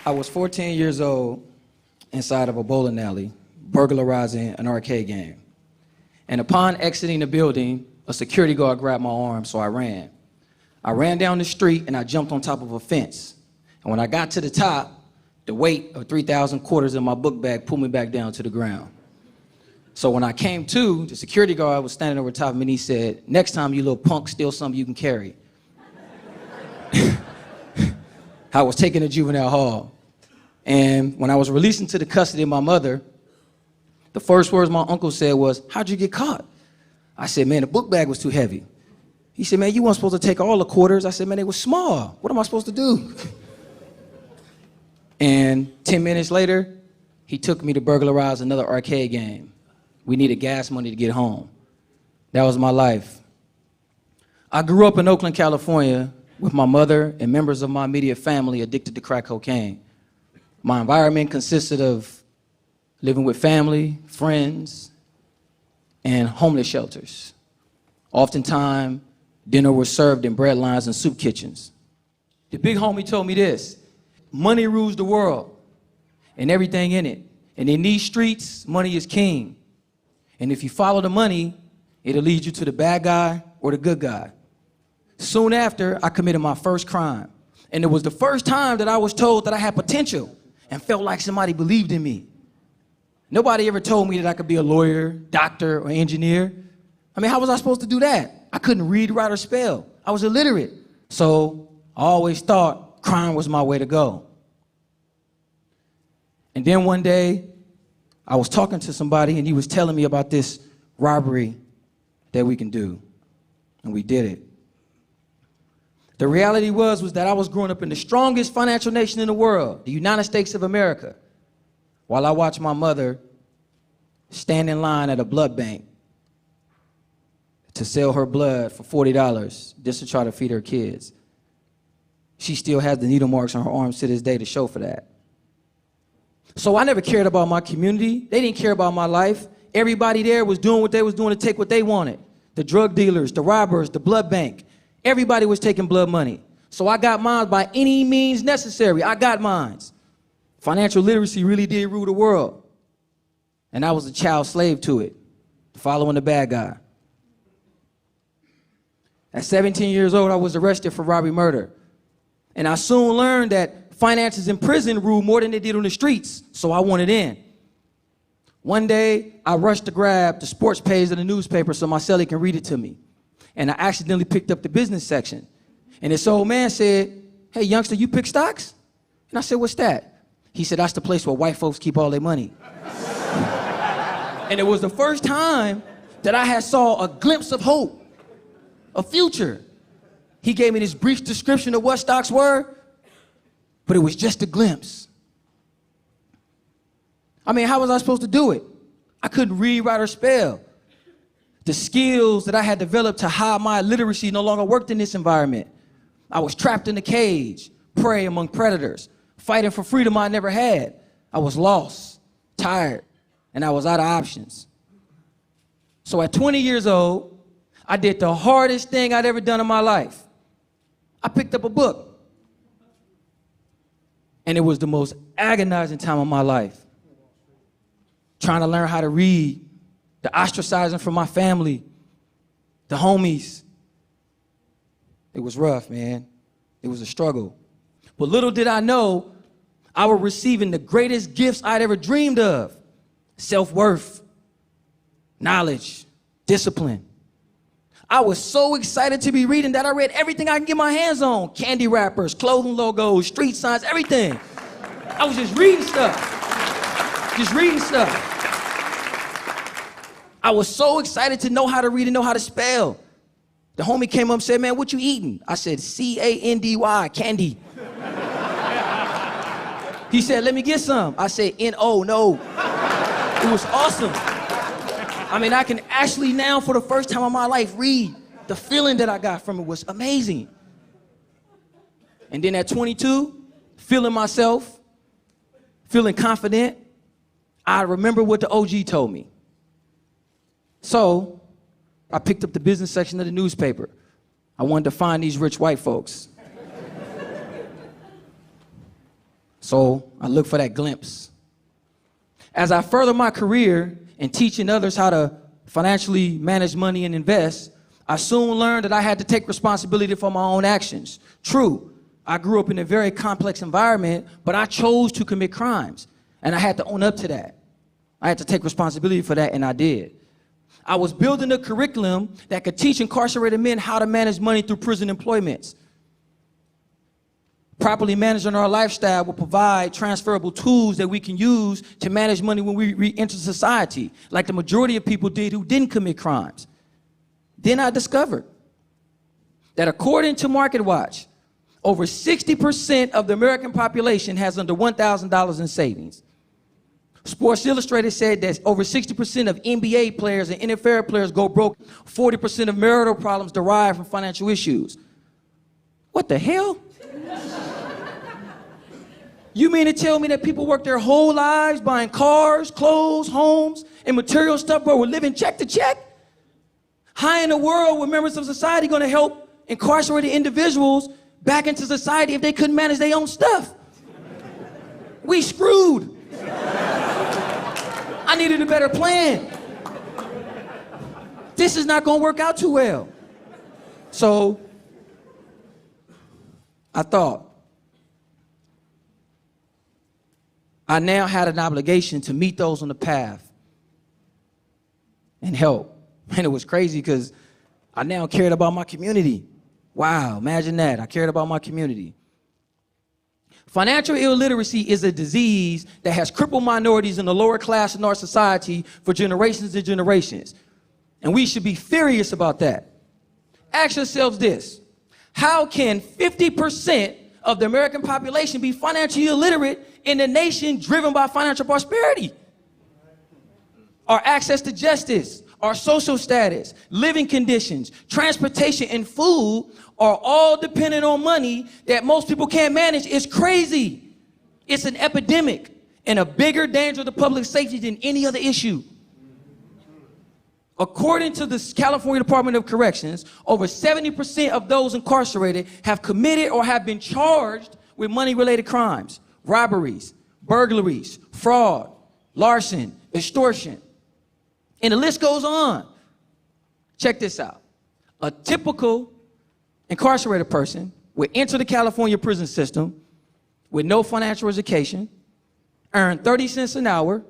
I was 14 years old inside of a bowling alley, burglarizing an arcade game. And upon exiting the building, a security guard grabbed my arm, so I ran. I ran down the street and I jumped on top of a fence. And when I got to the top, the weight of 3,000 quarters in my book bag pulled me back down to the ground. So when I came to, the security guard was standing over top of me and he said, "Next time, you little punk, steal something you can carry." I was taken to juvenile hall. And when I was released into the custody of my mother, the first words my uncle said was, "How'd you get caught?" I said, "Man, the book bag was too heavy." He said, "Man, you weren't supposed to take all the quarters." I said, "Man, they were small. What am I supposed to do?" And 10 minutes later, he took me to burglarize another arcade game. We needed gas money to get home. That was my life. I grew up in Oakland, California, with my mother and members of my immediate family addicted to crack cocaine. My environment consisted of living with family, friends, and homeless shelters. Oftentimes, dinner was served in bread lines and soup kitchens. The big homie told me this: money rules the world and everything in it. And in these streets, money is king. And if you follow the money, it'll lead you to the bad guy or the good guy. Soon after, I committed my first crime. And it was the first time that I was told that I had potential and felt like somebody believed in me. Nobody ever told me that I could be a lawyer, doctor, or engineer. I mean, how was I supposed to do that? I couldn't read, write, or spell. I was illiterate. So I always thought crime was my way to go. And then one day, I was talking to somebody and he was telling me about this robbery that we can do. And we did it. The reality was that I was growing up in the strongest financial nation in the world, the United States of America, while I watched my mother stand in line at a blood bank to sell her blood for $40 just to try to feed her kids. She still has the needle marks on her arms to this day to show for that. So I never cared about my community. They didn't care about my life. Everybody there was doing what they was doing to take what they wanted. The drug dealers, the robbers, the blood bank. Everybody was taking blood money. So I got mine by any means necessary. I got mine. Financial literacy really did rule the world. And I was a child slave to it, following the bad guy. At 17 years old, I was arrested for robbery murder. And I soon learned that finances in prison rule more than they did on the streets, so I wanted in. One day, I rushed to grab the sports page of the newspaper so my cellie can read it to me. And I accidentally picked up the business section. And this old man said, "Hey, youngster, you pick stocks?" And I said, "What's that?" He said, "That's the place where white folks keep all their money." And it was the first time that I had saw a glimpse of hope, a future. He gave me this brief description of what stocks were, but it was just a glimpse. I mean, how was I supposed to do it? I couldn't read, write, or spell. The skills that I had developed to hide my illiteracy no longer worked in this environment. I was trapped in a cage, prey among predators, fighting for freedom I never had. I was lost, tired, and I was out of options. So at 20 years old, I did the hardest thing I'd ever done in my life. I picked up a book. And it was the most agonizing time of my life. Trying to learn how to read, the ostracizing from my family, the homies. It was rough, man. It was a struggle. But little did I know, I was receiving the greatest gifts I'd ever dreamed of. Self-worth, knowledge, discipline. I was so excited to be reading that I read everything I can get my hands on. Candy wrappers, clothing logos, street signs, everything. I was just reading stuff. Just reading stuff. I was so excited to know how to read and know how to spell. The homie came up and said, "Man, what you eating?" I said, C-A-N-D-Y, candy. He said, "Let me get some." I said, N-O, no. It was awesome. I mean, I can actually now, for the first time in my life, read. The feeling that I got from it was amazing. And then at 22, feeling myself, feeling confident, I remember what the OG told me. So I picked up the business section of the newspaper. I wanted to find these rich white folks. So I look for that glimpse. As I further my career in teaching others how to financially manage money and invest, I soon learned that I had to take responsibility for my own actions. True, I grew up in a very complex environment, but I chose to commit crimes, and I had to own up to that. I had to take responsibility for that, and I did. I was building a curriculum that could teach incarcerated men how to manage money through prison employments. Properly managing our lifestyle will provide transferable tools that we can use to manage money when we re-enter society, like the majority of people did who didn't commit crimes. Then I discovered that according to MarketWatch, over 60% of the American population has under $1,000 in savings. Sports Illustrated said that over 60% of NBA players and NFL players go broke. 40% of marital problems derive from financial issues. What the hell? You mean to tell me that people work their whole lives buying cars, clothes, homes, and material stuff, but we're living check to check? How in the world were members of society going to help incarcerated individuals back into society if they couldn't manage their own stuff? We screwed. I needed a better plan. This is not going to work out too well. So I thought I now had an obligation to meet those on the path and help. And it was crazy because I now cared about my community. Wow, imagine that. I cared about my community. Financial illiteracy is a disease that has crippled minorities in the lower class in our society for generations and generations. And we should be furious about that. Ask yourselves this: how can 50% of the American population be financially illiterate in a nation driven by financial prosperity? Our access to justice, our social status, living conditions, transportation, and food are all dependent on money that most people can't manage. It's crazy. It's an epidemic and a bigger danger to public safety than any other issue. According to the California Department of Corrections, over 70% of those incarcerated have committed or have been charged with money-related crimes, robberies, burglaries, fraud, larceny, extortion. And the list goes on. Check this out. A typical incarcerated person would enter the California prison system with no financial education, earn 30 cents an hour,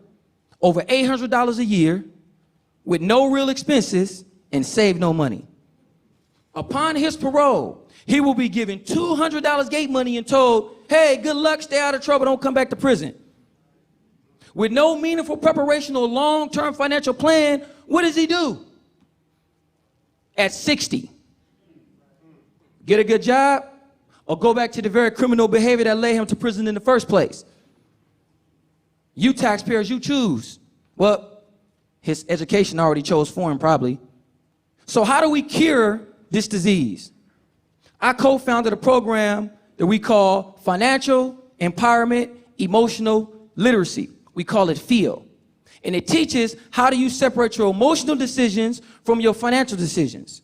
over $800 a year, with no real expenses, and save no money. Upon his parole, he will be given $200 gate money and told, hey, good luck, stay out of trouble, don't come back to prison. With no meaningful preparation or long-term financial plan, what does he do? At 60, get a good job or go back to the very criminal behavior that led him to prison in the first place? You taxpayers, you choose. Well, his education already chose for him, probably. So how do we cure this disease? I co-founded a program that we call Financial Empowerment Emotional Literacy. We call it FEEL. And it teaches how do you separate your emotional decisions from your financial decisions.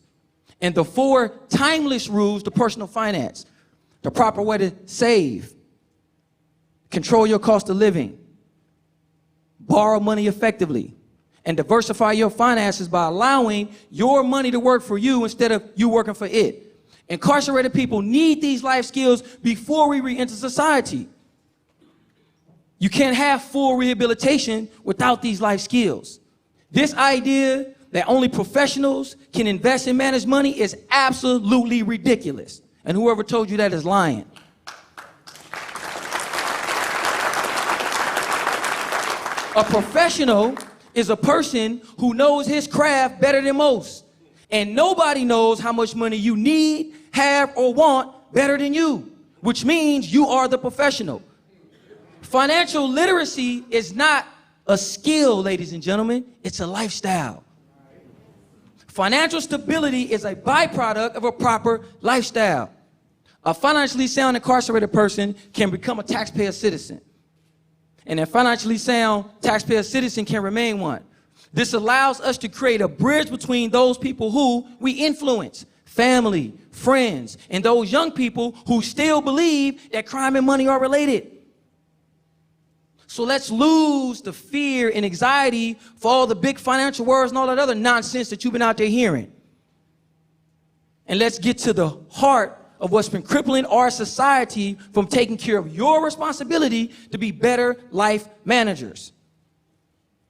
And the 4 timeless rules to personal finance. The proper way to save, control your cost of living, borrow money effectively, and diversify your finances by allowing your money to work for you instead of you working for it. Incarcerated people need these life skills before we re-enter society. You can't have full rehabilitation without these life skills. This idea that only professionals can invest and manage money is absolutely ridiculous. And whoever told you that is lying. A professional is a person who knows his craft better than most. And nobody knows how much money you need, have, or want better than you, which means you are the professional. Financial literacy is not a skill, ladies and gentlemen. It's a lifestyle. Financial stability is a byproduct of a proper lifestyle. A financially sound incarcerated person can become a taxpayer citizen. And a financially sound taxpayer citizen can remain one. This allows us to create a bridge between those people who we influence, family, friends, and those young people who still believe that crime and money are related. So let's lose the fear and anxiety for all the big financial words and all that other nonsense that you've been out there hearing. And let's get to the heart of what's been crippling our society from taking care of your responsibility to be better life managers.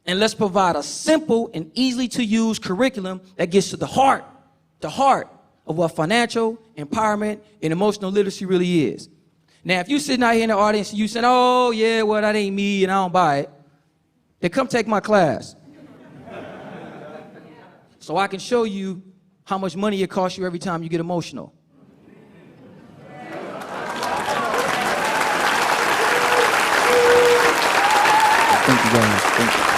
And let's provide a simple and easily to use curriculum that gets to the heart of what financial empowerment and emotional literacy really is. Now, if you're sitting out here in the audience and you saying, oh, yeah, well, that ain't me and I don't buy it, then come take my class. So I can show you how much money it costs you every time you get emotional. Thank you, guys. Thank you.